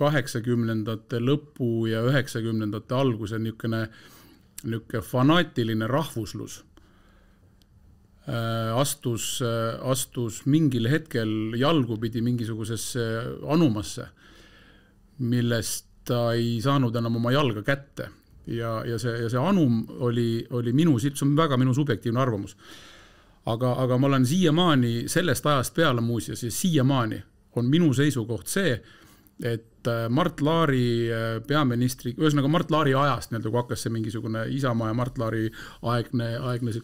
80ndate lõpu ja 90ndate alguse niisugune fanaatiline rahvuslus astus mingil hetkel jalgu pidi mingisugusesse anumasse, millest ta ei saanud enam oma jalga kätte. Ja see anum oli minu, see on väga minu subjektiivne arvamus. Aga ma olen siiamaani sellest ajast peale muuseas ja siiamaani on minu seisukoht see, et Mart Laari peaministri, ühesõnaga Mart Laari ajast, kui hakkas see mingisugune Isamaa ja Mart Laari aegne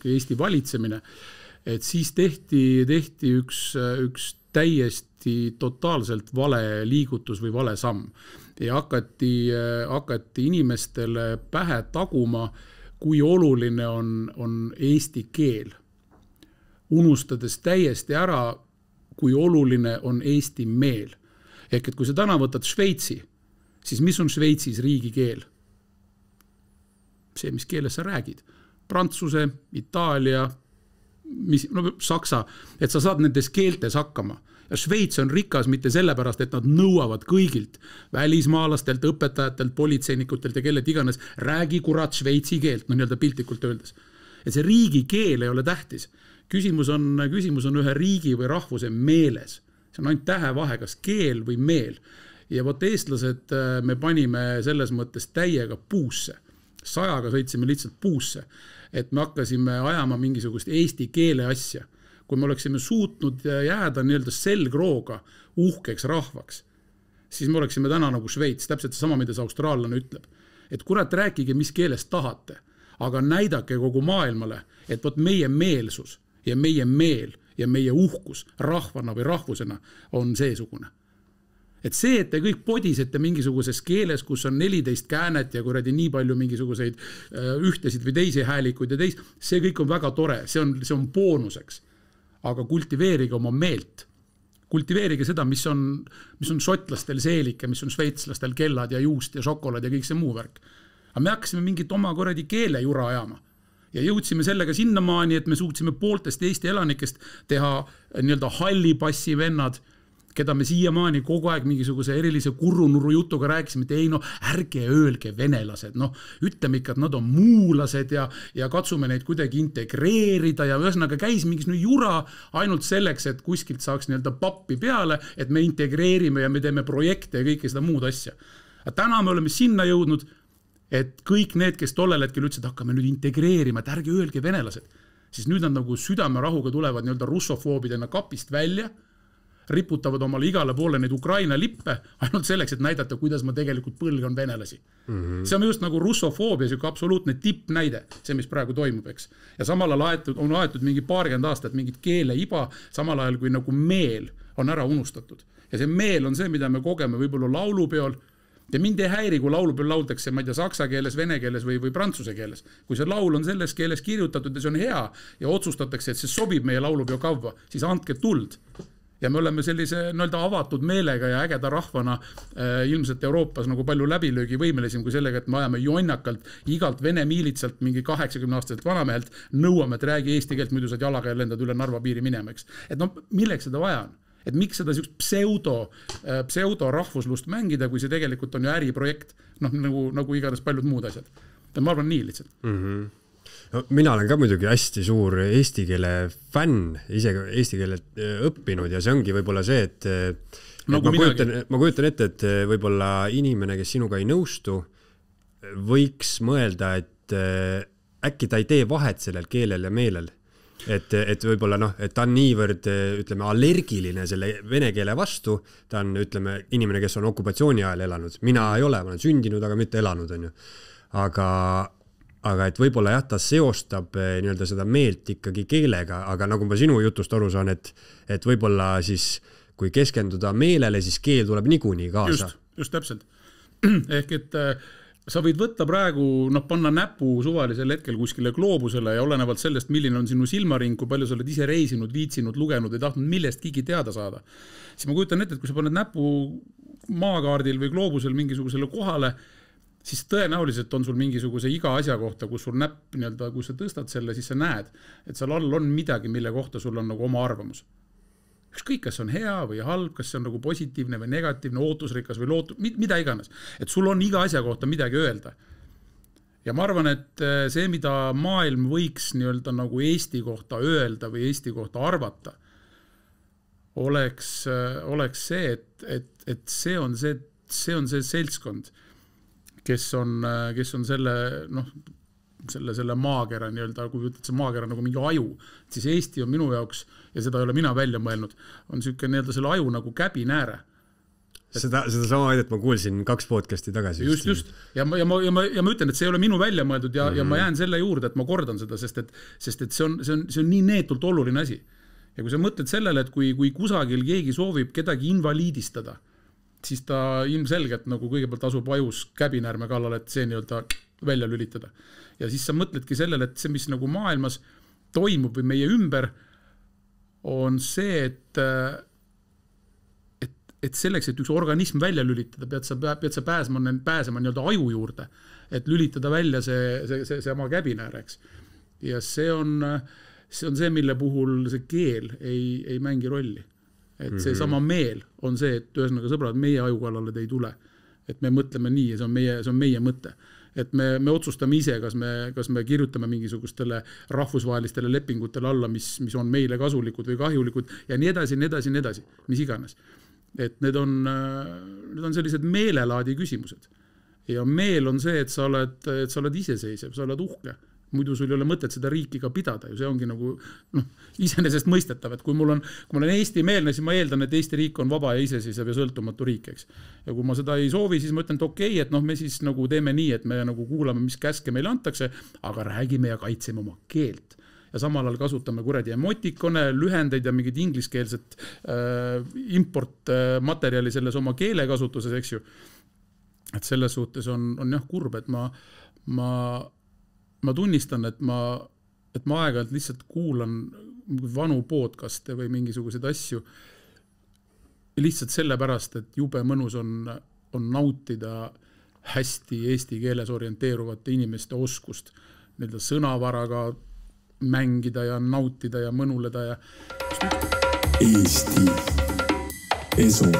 Eesti valitsemine, et siis tehti üks täiesti totaalselt vale liigutus või vale samm ja hakati inimestele pähe taguma, kui oluline on eesti keel, unustades täiesti ära, kui oluline on eesti meel. Ehk et kui sa täna võtad Šveitsi, siis mis on Šveitsis riigikeel? See, mis keeles sa räägid. Prantsuse, Itaalia, saksa, et sa saad nendes keeltes hakkama. Ja Šveits on rikas mitte sellepärast, et nad nõuavad kõigilt, välismaalastelt, õpetajatelt, politseinikutelt ja kellelt iganes, räägi kurat šveitsi keelt, nii-öelda piltlikult öeldes. Et see riigikeel ei ole tähtis. Küsimus on ühe riigi või rahvuse meeles. See on ainult tähevahe, kas keel või meel. Ja võt eestlased me panime selles mõttes täiega puusse. 100-ga sõitsime lihtsalt puusse, et me hakkasime ajama mingisugust eesti keele asja. Kui me oleksime suutnud jääda nii-öelda selgrooga uhkeks rahvaks, siis me oleksime täna nagu Šveits, täpselt sama, mida see austraallane ütleb. Et kurat rääkige, mis keelest tahate, aga näidake kogu maailmale, et võt meie meelsus ja meie meel ja meie uhkus rahvana või rahvusena on seesugune. Et see, et te kõik podisete mingisuguses keeles, kus on 14 käänet ja kuradi nii palju mingisuguseid ühtesid või teisi häälikuid ja see kõik on väga tore, see on boonuseks. Aga kultiveerige oma meelt. Kultiveerige seda, mis on šotlastel seelik ja mis on šveitslastel kellad ja juust ja šokolaad ja kõik see muu värk. Aga me hakkasime mingit oma korradi keele jura ajama. Ja jõudsime sellega sinnamaani, et me suutsime pooltest Eesti elanikest teha nii-öelda hallipassi vennad, keda me siiamaani kogu aeg mingisuguse erilise kurrunurru jutuga rääkisime, et ei ärge öelge venelased, ütleme ikka, et nad on muulased ja katsume neid kuidagi integreerida ja ühesõnaga käis mingis jura ainult selleks, et kuskilt saaks nii-öelda pappi peale, et me integreerime ja me teeme projekte ja kõike seda muud asja. Aga täna me oleme sinna jõudnud, et kõik need, kes tollel hetkel ütlesid, hakkame nüüd integreerima, et ärge öelge venelased, siis nüüd nad nagu südamerahuga tulevad nii-öelda russofoobidena kapist välja, riputavad omale igale poole neid Ukraina lippe, ainult selleks, et näidata, kuidas ma tegelikult põlgan venelasi. See on just nagu russofoobia, siuke absoluutne tippnäide, see, mis praegu toimub, eks. Ja samal ajal on aetud mingi 20 aastat mingit keele iba, samal ajal kui nagu meel on ära unustatud. Ja see meel on see, mida me kogeme võib-olla laulupeol, ja mind ei häiri, kui laulupeol lauldakse, ma ei tea, saksa keeles, vene keeles või prantsuse keeles. Kui see laul on selles keeles kirjutatud ja see on hea ja otsustatakse, et see sobib meie laulupeo kavva, siis andke tuld. Ja me oleme sellise avatud meelega ja ägeda rahvana ilmselt Euroopas nagu palju läbilöögi võimelisem kui sellega, et me ajame jonnakalt igalt vene miilitsalt mingi 80-aastaselt vanamehelt nõuame, et räägi eesti keelt, muidu saad jalaga ja lendad üle Narva piiri minemeks. Et milleks seda vaja on? Et miks seda pseudo rahvuslust mängida, kui see tegelikult on ju äriprojekt, nagu iganes paljud muud asjad. Ma arvan nii lihtsalt. No, mina olen ka muidugi hästi suur eesti keele fänn, isegi eesti keele õppinud ja see ongi võib-olla see, et ma kujutan ette, et võib-olla inimene, kes sinuga ei nõustu, võiks mõelda, et äkki ta ei tee vahet sellel keelel ja meelel. Et võib-olla et ta on niivõrd, ütleme, allergiline selle vene keele vastu, ta on, ütleme, inimene, kes on okupatsiooni ajal elanud. Mina ei ole, ma olen sündinud, aga mitte elanud, on ju. Aga et võib-olla jah, ta seostab nii-öelda seda meelt ikkagi keelega, aga nagu ma sinu jutust aru saan, et võib-olla siis, kui keskenduda meelele, siis keel tuleb niikuinii kaasa. Just täpselt. Ehk et sa võid võtta praegu, panna näpu suvalisel hetkel kuskile gloobusele ja olenevalt sellest, milline on sinu silmaring, kui palju sa oled ise reisinud, viitsinud, lugenud ja tahtnud millest kigi teada saada. Siis ma kujutan ette, et kui sa paned näpu maakaardil või gloobusel mingisugusele kohale, siis tõenäoliselt on sul mingisuguse iga asja kohta, kus sul näpp, kui sa tõstad selle, siis sa näed, et seal all on midagi, mille kohta sul on nagu oma arvamus. ükskõik, kas on hea või halb, kas see on nagu positiivne või negatiivne, ootusrikas või mida iganes. Et sul on iga asja kohta midagi öelda. Ja ma arvan, et see, mida maailm võiks nii-öelda nagu Eesti kohta öelda või Eesti kohta arvata, oleks see, et see on see seltskond, kes on selle maakera nii-öelda, kui ütled, see maakera nagu mingi aju, siis Eesti on minu jaoks, ja seda ei ole mina välja mõelnud, on selline nii-öelda selle aju nagu käbinääre. Seda sama väidet ma kuulsin 2 podcasti tagasi. Just. Ja ma ütlen, et see ei ole minu välja mõeldud ja ma jään selle juurde, et ma kordan seda, sest et see on nii neetult oluline asi. Ja kui sa mõtled sellele, et kui kusagil keegi soovib kedagi invaliidistada, siis ta ilmselgelt nagu kõigepealt asub ajus käbinäärme kallal, et see nii-öelda välja lülitada. Ja siis sa mõtledki sellele, et see, mis nagu maailmas toimub või meie ümber, on see, et selleks, et üks organism välja lülitada, pead sa pääsema nii-öelda aju juurde, et lülitada välja see oma käbinäär, eks. Ja see on see, mille puhul see keel ei mängi rolli. Et see sama meel on see, et ühesõnaga sõbrad, meie ajukallale te ei tule. Et me mõtleme nii ja see on meie mõte. Et me otsustame ise, kas me kirjutame mingisugustele rahvusvahelistele lepingutele alla, mis on meile kasulikud või kahjulikud ja nii edasi, mis iganes. Et need on sellised meelelaadi küsimused. Ja meel on see, et sa oled iseseisev, sa oled uhke. Muidu sul ei ole mõtet seda riiki ka pidada. See ongi nagu iseenesest mõistetav, et kui mul on Eesti meelne, siis ma eeldan, et Eesti riik on vaba ja iseseisev ja sõltumatu riik, eks. Ja kui ma seda ei soovi, siis ma ütlen, et okei, et me siis nagu teeme nii, et me nagu kuulame, mis käske meile antakse, aga räägime ja kaitseme oma keelt. Ja samal ajal kasutame kuradi emotikone, lühendeid ja mingid ingliskeelset importmaterjali selles oma keelekasutuses, eks ju. Et selles suhtes on jah kurb, et ma tunnistan, et ma aeg-ajalt lihtsalt kuulan vanu podcaste või mingisuguseid asju lihtsalt sellepärast, et jube mõnus on nautida hästi eesti keeles orienteeruvate inimeste oskust nii-öelda sõnavaraga mängida ja nautida ja mõnuleda ja Eesti Esu